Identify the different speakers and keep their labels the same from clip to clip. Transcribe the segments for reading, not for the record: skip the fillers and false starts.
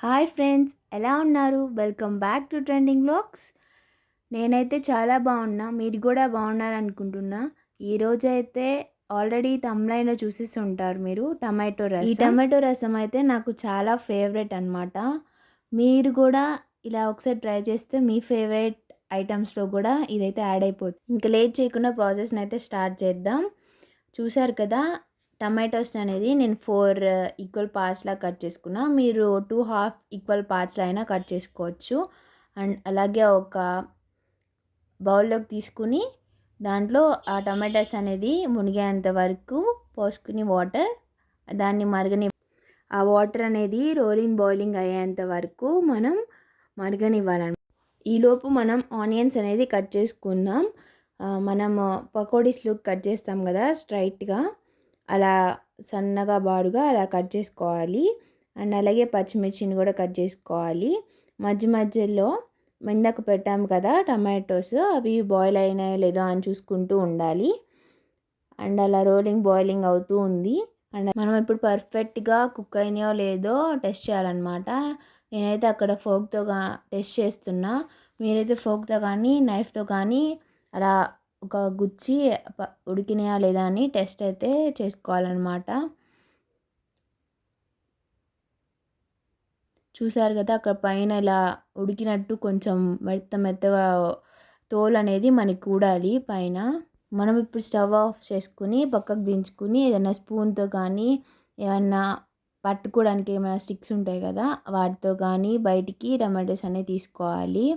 Speaker 1: Hi friends, ఎలా ఉన్నారు? Welcome back to trending vlogs. నేనైతే చాలా బాగున్నా, మీరు కూడా బాగున్నారనుకుంటున్నా. ఈరోజైతే ఆల్రెడీ తమ్లైన్లో చూసేసి ఉంటారు మీరు, టమాటో రసం. ఈ టమాటో రసం అయితే నాకు చాలా ఫేవరెట్ అనమాట. మీరు కూడా ఇలా ఒకసారి ట్రై చేస్తే మీ ఫేవరెట్ ఐటమ్స్లో కూడా ఇదైతే యాడ్ అయిపోతుంది. ఇంకా లేట్ చేయకుండా ప్రాసెస్ని అయితే స్టార్ట్ చేద్దాం. చూసారు కదా, టమాటోస్ అనేది నేను 4 ఈక్వల్ పార్ట్స్లా కట్ చేసుకున్నా. మీరు 2 హాఫ్ ఈక్వల్ పార్ట్స్లో అయినా కట్ చేసుకోవచ్చు. అండ్ అలాగే ఒక బౌల్లోకి తీసుకుని దాంట్లో ఆ టమాటోస్ అనేది మునిగేంత వరకు పోసుకుని వాటర్ దాన్ని మరగని, ఆ వాటర్ అనేది రోలింగ్ బాయిలింగ్ అయ్యేంత వరకు మనం మరగనివ్వాలన్నమాట. ఈలోపు మనం ఆనియన్స్ అనేది కట్ చేసుకుందాం. మనం పకోడీస్లోకి కట్ చేస్తాం కదా స్ట్రైట్గా, అలా సన్నగా బారుగా అలా కట్ చేసుకోవాలి. అండ్ అలాగే పచ్చిమిర్చిని కూడా కట్ చేసుకోవాలి. మధ్య మధ్యలో ఇందాక పెట్టాము కదా టమాటోస్, అవి బాయిల్ అయినాయో లేదో అని చూసుకుంటూ ఉండాలి. అండ్ అలా రోలింగ్ బాయిలింగ్ అవుతూ ఉంది. అండ్ మనం ఇప్పుడు పర్ఫెక్ట్గా కుక్ అయినాయో లేదో టెస్ట్ చేయాలన్నమాట. నేనైతే అక్కడ ఫోక్తో టెస్ట్ చేస్తున్నా. మీరైతే ఫోక్తో కానీ నైఫ్తో కానీ అలా ఒక గుచ్చి ఉడికినాయా లేదా అని టెస్ట్ అయితే చేసుకోవాలన్నమాట. చూసారు కదా, అక్కడ పైన ఇలా ఉడికినట్టు కొంచెం మెత్తగా తోలు అనేది మనకి కూడాలి పైన. మనం ఇప్పుడు స్టవ్ ఆఫ్ చేసుకుని పక్కకు దించుకుని ఏదైనా స్పూన్తో కానీ ఏమన్నా పట్టుకోవడానికి ఏమైనా స్టిక్స్ ఉంటాయి కదా, వాటితో కానీ బయటికి టమాటోస్ అనేవి తీసుకోవాలి.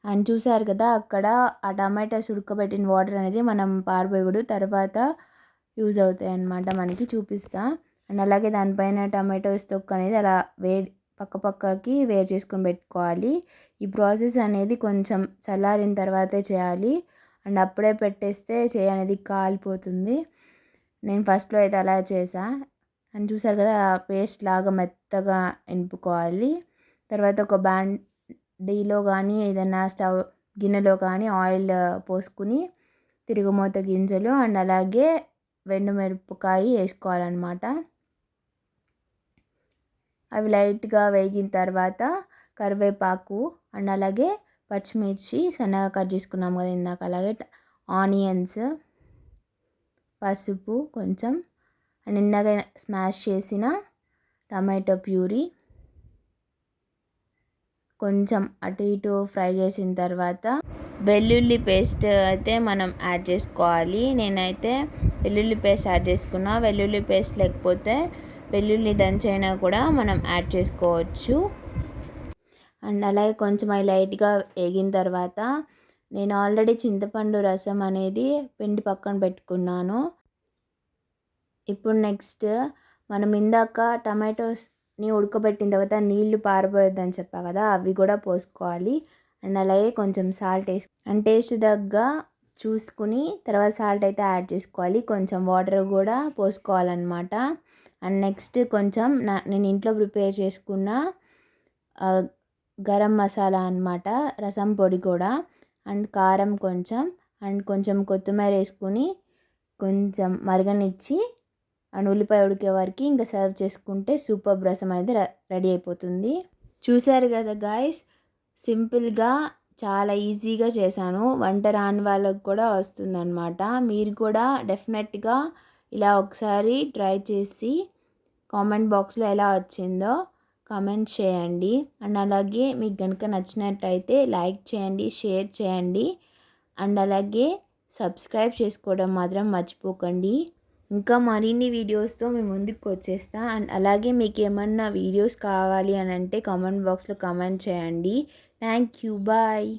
Speaker 1: అండ్ చూసారు కదా, అక్కడ ఆ టమాటాస్ ఉడకబెట్టిన వాటర్ అనేది మనం పారబోయకూడదు, తర్వాత యూజ్ అవుతాయి అన్నమాట. మనకి చూపిస్తా. అండ్ అలాగే దానిపైన టమాటోస్ తొక్కు అనేది అలా పక్కకి వేరు చేసుకొని పెట్టుకోవాలి. ఈ ప్రాసెస్ అనేది కొంచెం చల్లారిన తర్వాతే చేయాలి. అండ్ అప్పుడే పెట్టేస్తే చేయి అనేది కాలిపోతుంది. నేను ఫస్ట్లో అయితే అలా చేసా. అండ్ చూసారు కదా, పేస్ట్ లాగా మెత్తగా ఎనుపుకోవాలి. తర్వాత ఒక బాండీలో కానీ ఏదైనా స్టవ్ గిన్నెలో కానీ ఆయిల్ పోసుకుని తిరుగుమూత గింజలు అండ్ అలాగే మిరపకాయ వేసుకోవాలన్నమాట. అవి లైట్గా వేగిన తర్వాత కరివేపాకు అండ్ అలాగే పచ్చిమిర్చి సన్నగా కట్ చేసుకున్నాం కదా ఇందాక, అలాగే ఆనియన్స్, పసుపు కొంచెం, అండ్ ఇందాక స్మాష్ చేసిన టమాటో ప్యూరీ కొంచెం అటు ఇటు ఫ్రై చేసిన తర్వాత వెల్లుల్లి పేస్ట్ అయితే మనం యాడ్ చేసుకోవాలి. నేనైతే వెల్లుల్లి పేస్ట్ యాడ్ చేసుకున్నా. వెల్లుల్లి పేస్ట్ లేకపోతే వెల్లుల్లి దంచైనా కూడా మనం యాడ్ చేసుకోవచ్చు. అండ్ అలాగే కొంచెం అవి లైట్గా వేగిన తర్వాత నేను ఆల్రెడీ చింతపండు రసం అనేది పిండి పక్కన పెట్టుకున్నాను. ఇప్పుడు నెక్స్ట్ మనం ఇందాక టమాటోస్ని ఉడకబెట్టిన తర్వాత నీళ్లు పారబోయొద్దని చెప్పా కదా, అవి కూడా పోసుకోవాలి. అండ్ అలాగే కొంచెం సాల్ట్ అండ్ టేస్ట్ తగ్గ చూసుకుని తర్వాత సాల్ట్ అయితే యాడ్ చేసుకోవాలి. కొంచెం వాటర్ కూడా పోసుకోవాలన్నమాట. అండ్ నెక్స్ట్ కొంచెం నేను ఇంట్లో ప్రిపేర్ చేసుకున్న గరం మసాలా అన్నమాట, రసం పొడి కూడా, అండ్ కారం కొంచెం, అండ్ కొంచెం కొత్తిమీర వేసుకుని కొంచెం మరగనిచ్చి అండ్ ఉల్లిపాయ ఉడికే వరకు ఇంకా సర్వ్ చేసుకుంటే సూపర్ రసం అనేది రెడీ అయిపోతుంది. చూసారు కదా గాయస్, సింపుల్గా చాలా ఈజీగా చేశాను. వంట రాని వాళ్ళకు కూడా వస్తుందన్నమాట. మీరు కూడా డెఫినెట్గా ఇలా ఒకసారి ట్రై చేసి కామెంట్ బాక్స్లో ఎలా వచ్చిందో కామెంట్ చేయండి. అండ్ అలాగే మీకు కనుక నచ్చినట్టయితే లైక్ చేయండి, షేర్ చేయండి, అండ్ అలాగే సబ్స్క్రైబ్ చేసుకోవడం మాత్రం మర్చిపోకండి. ఇంకా మరిన్ని వీడియోస్తో మీ ముందుకు వచ్చేస్తా. అండ్ అలాగే మీకు ఏమన్నా వీడియోస్ కావాలి అని అంటే కామెంట్ బాక్స్లో కామెంట్ చేయండి. Thank you, bye.